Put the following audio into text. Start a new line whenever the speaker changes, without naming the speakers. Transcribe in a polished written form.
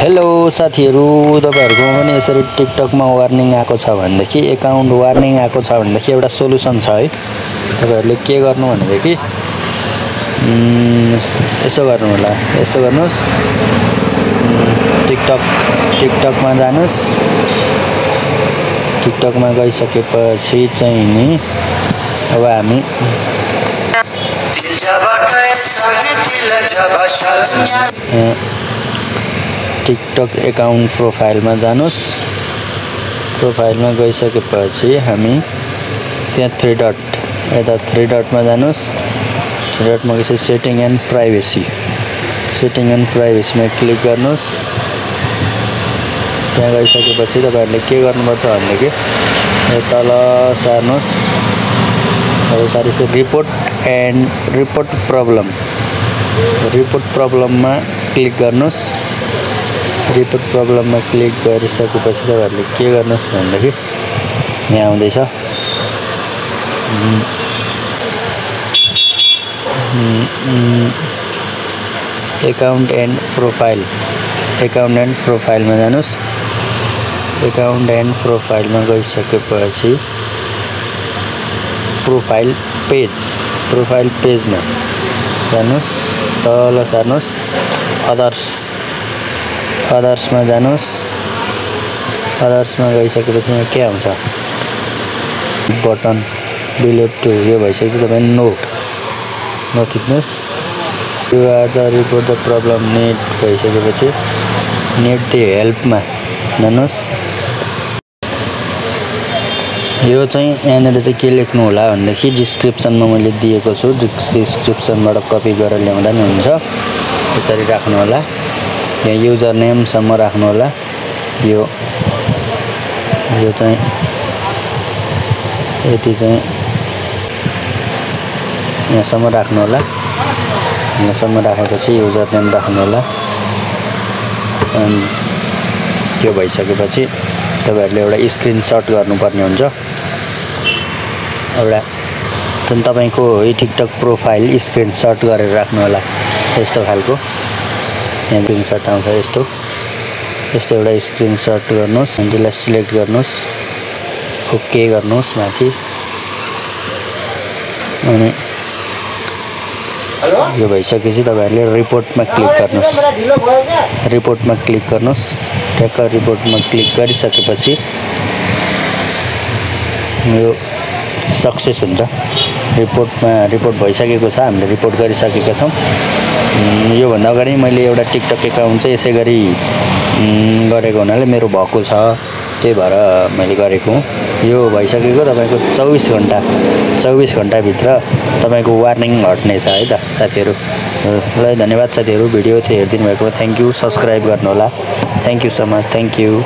Hello साथीहरु, तपाईहरुकोमा पनि यसरी टिकटकमा वार्निङ आएको छ भनेदेखि अकाउन्ट वार्निङ आएको छ भनेदेखि एउटा सोलुसन छ है। तपाईहरुले के गर्नु भनेदेखि यसो गर्नु होला, यसो गर्नुस्, टिकटकमा जानुस्। टिकटकमा गइसकेपछि चाहिँ नि अब हामी टिकटक अकाउन्ट प्रोफाइलमा जानुस्। प्रोफाइलमा गइसकेपछि हामी त्यहाँ थ्री डटमा जानुस्। थ्री डटमा गएपछि सेटिङ एन्ड प्राइभेसीमा क्लिक गर्नुस्। त्यहाँ गइसकेपछि तपाईहरुले के गर्नुपर्छ भनेदेखि तल सार्नुस्। अब सारेपछि रिपोर्ट प्रब्लममा क्लिक गर्नुस्। रिपोर्ट प्रब्लममा क्लिक गरिसकेपछि तपाईहरुले के गर्नुस् भनेदेखि यहाँ आउँदैछ अकाउन्ट एन्ड प्रोफाइलमा जानुस्। अकाउन्ट एन्ड प्रोफाइलमा गइसकेपछि प्रोफाइल पेजमा जानुस्। तल सार्नुस्, अदर्समा जानुस्। अदर्समा गइसकेपछि यहाँ के आउँछ बटन डिलिट टु, यो भइसकेपछि तपाईं नो थिच्नुस्। You are the report the problem net भइसकेपछि नेट द हेल्पमा जानुस्। यो चाहिँ यहाँनिर चाहिँ के लेख्नु होला भनेदेखि डिस्क्रिप्सनमा मैले दिएको छु, डिस्क्रिप्सनबाट कपी गरेर ल्याउँदा नि हुन्छ। यसरी राख्नु होला, यहाँ युजर नेमसम्म राख्नु होला। यो चाहिँ यति चाहिँ यहाँसम्म राख्नु होला। यहाँसम्म राखेपछि युजर नेम राख्नु होला। अनि यो भइसकेपछि तपाईहरुले एउटा स्क्रिनशट गर्नुपर्ने हुन्छ। एउटा तपाईको टिकटक प्रोफाइल स्क्रिनशट गरेर राख्नु होला। यस्तो खालको यहाँ स्क्रिनशट आउँछ, यस्तो एउटा स्क्रिनशट गर्नुस्। त्यसलाई सिलेक्ट गर्नुस्, ओके गर्नुस् माथि। अनि यो भइसकेपछि तपाईहरुले रिपोर्टमा क्लिक गर्नुस्। ट्याक्क रिपोर्टमा क्लिक गरिसकेपछि यो सक्सेस हुन्छ। रिपोर्ट भइसकेको छ, हामीले रिपोर्ट गरिसकेका छौं। यो भन्दा अगाडि मैले एउटा टिकटक अकाउन्ट चाहिँ यसै गरी गरेको हुनाले मेरो भएको छ, त्यही भएर मैले गरेको। यो भइसकेको तपाईको 24 घण्टा भित्र तपाईको वार्निङ हट्नेछ है त साथीहरु। ल धन्यवाद साथीहरु, भिडियो हेरिदिनु भएकोमा थ्यांक यू। सब्स्क्राइब गर्नु होला। Thank you so much, thank you.